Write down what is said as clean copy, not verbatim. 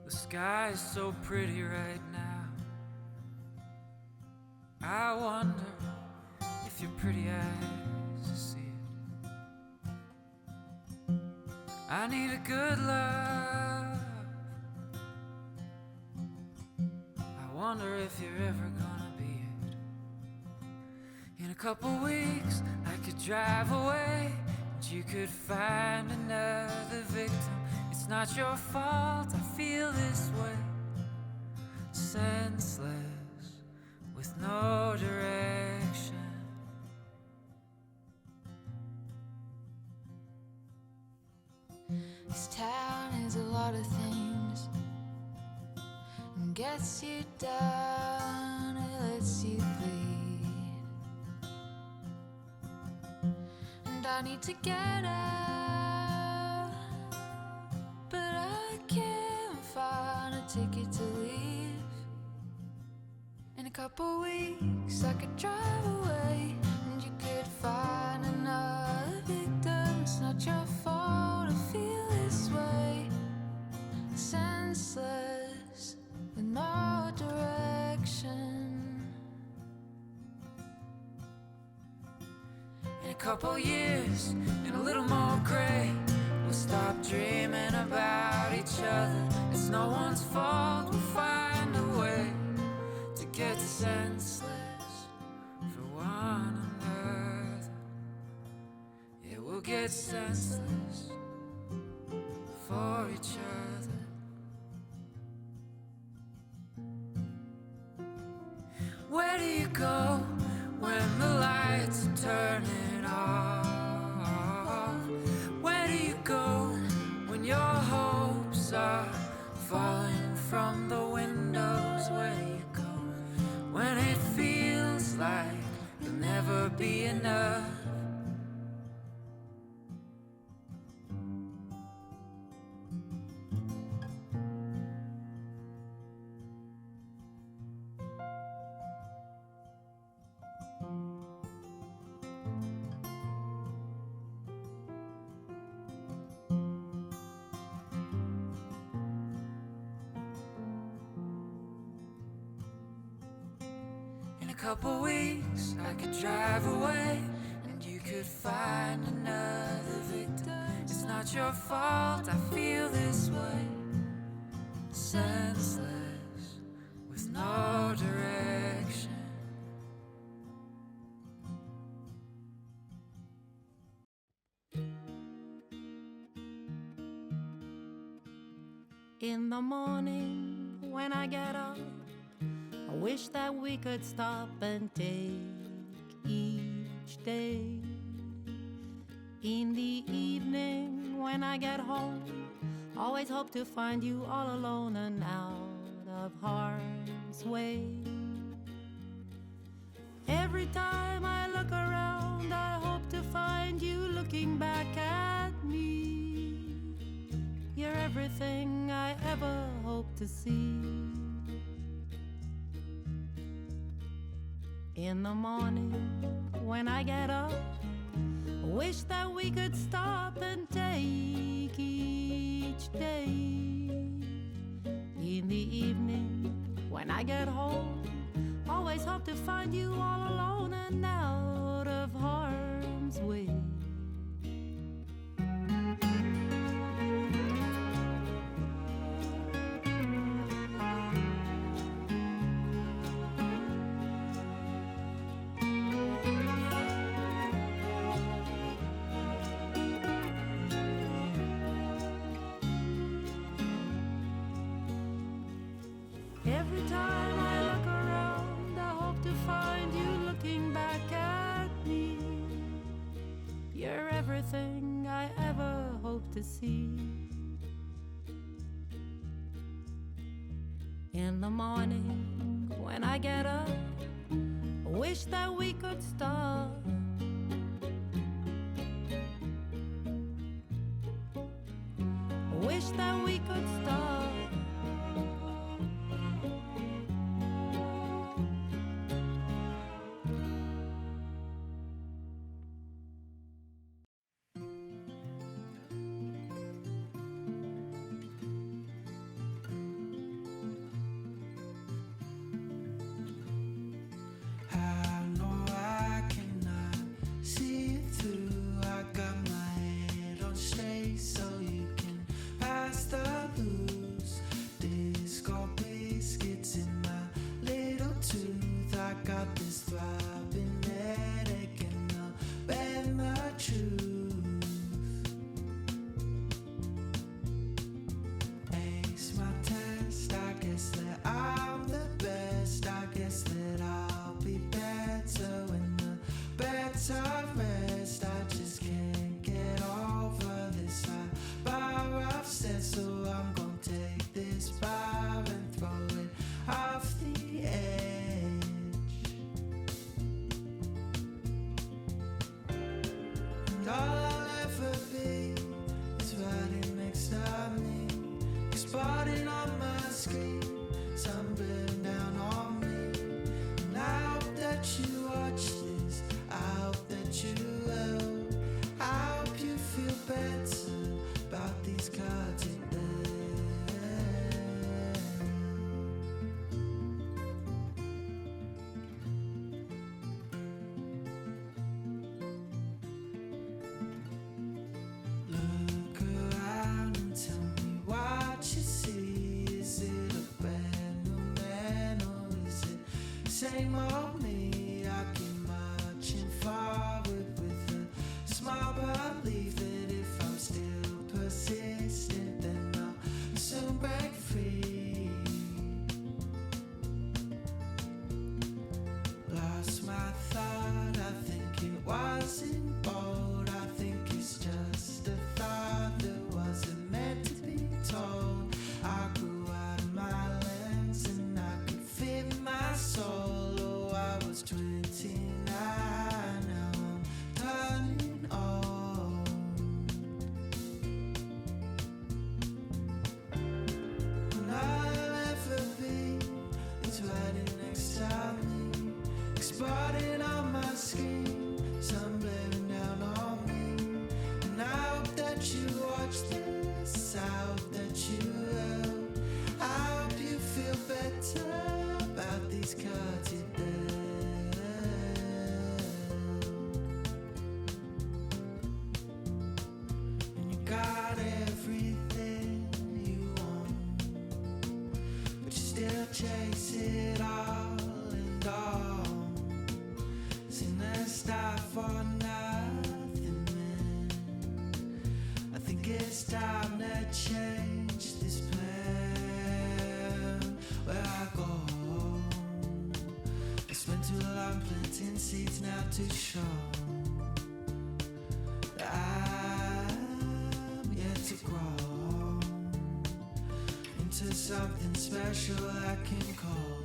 The sky is so pretty right now. I wonder if your pretty eyes see it. I need a good love. I wonder if you're ever gonna be it. In a couple weeks I could drive away and you could find another victim. It's not your fault I feel this way. Senseless with no direction. This town is a lot of things, and gets you down, it lets you bleed. And I need to get out, but I can't find a ticket to leave. In a couple weeks I could drive away and you could find another victim. It's not your fault I feel this way. Senseless with no direction. In a couple years, and a little more gray, we'll stop dreaming about each other. It's no one's fault, we'll find a way to get senseless for one another. Yeah, we'll get senseless for each other. Where do you go when the lights are turning off? Where do you go when your hopes are falling from the windows? Where do you go when it feels like there'll never be enough? In a couple weeks I could drive away and you could find another victim. It's not your fault I feel this way. Senseless with no direction. In the morning when I get up, I wish that we could stop and take each day. In the evening when I get home, always hope to find you all alone and out of harm's way. Every time I look around, I hope to find you looking back at me. You're everything I ever hope to see. In the morning when I get up, I wish that we could stop and take each day. In the evening when I get home, always hope to find you all alone and out of harm's way. Every time I look around, I hope to find you looking back at me. You're everything I ever hope to see. In the morning when I get up, I wish that we could stop. I wish that we could stop. And all I'll ever be is riding next to me, spotting on my screen, sunburn down on me. And I hope that you watch this, I hope that you will. I hope you feel better about these cards you Look around and tell me what you see. Is it a brand new man or is it same old me? I keep marching forward with a small belief that if I'm still persistent, then I'll soon break free. Lost my thought, I think it wasn't bold. I think it's just a thought that wasn't meant to be told. I grew out of my lens and I could fit my soul. Oh, I was 29, now I'm turning old. And all I'll ever be is riding next to me, spotted on my screen, sun blaring down on me. And I hope that you watch this, I hope that you will. I hope you feel better about these cards you dealt. And you got everything you want, but you still chase it all and all. Seen that stop for nothing, man. I think it's time to change this plan. Where I go, I spent too long planting seeds now to show that I'm yet to grow into something special I can call